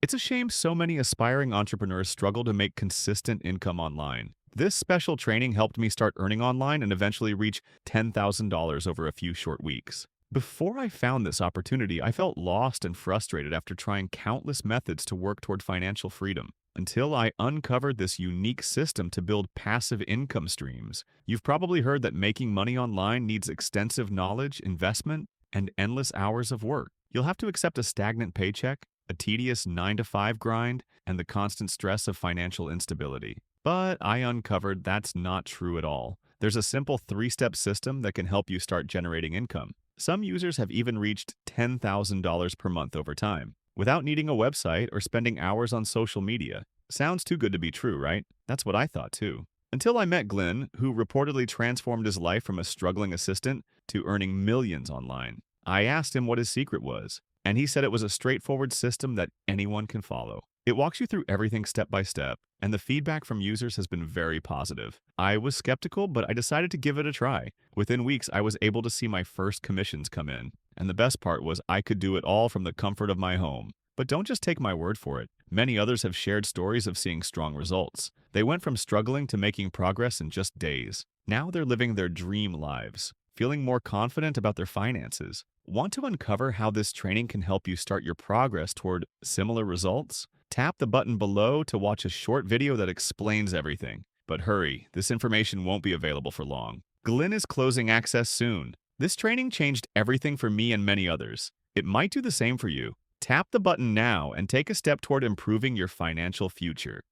It's a shame so many aspiring entrepreneurs struggle to make consistent income online. This special training helped me start earning online and eventually reach $10,000 over a few short weeks. Before I found this opportunity, I felt lost and frustrated after trying countless methods to work toward financial freedom, until I uncovered this unique system to build passive income streams. You've probably heard that making money online needs extensive knowledge, investment, and endless hours of work. You'll have to accept a stagnant paycheck, a tedious 9 to 5 grind, and the constant stress of financial instability. But I uncovered that's not true at all. There's a simple 3-step system that can help you start generating income. Some users have even reached $10,000 per month over time, without needing a website or spending hours on social media. Sounds too good to be true, right? That's what I thought too. Until I met Glenn, who reportedly transformed his life from a struggling assistant to earning millions online. I asked him what his secret was, and he said it was a straightforward system that anyone can follow. It walks you through everything step by step, and the feedback from users has been very positive. I was skeptical, but I decided to give it a try. Within weeks, I was able to see my first commissions come in, and the best part was I could do it all from the comfort of my home. But don't just take my word for it. Many others have shared stories of seeing strong results. They went from struggling to making progress in just days. Now they're living their dream lives, feeling more confident about their finances. Want to uncover how this training can help you start your progress toward similar results? Tap the button below to watch a short video that explains everything. But hurry, this information won't be available for long. Glenn is closing access soon. This training changed everything for me and many others. It might do the same for you. Tap the button now and take a step toward improving your financial future.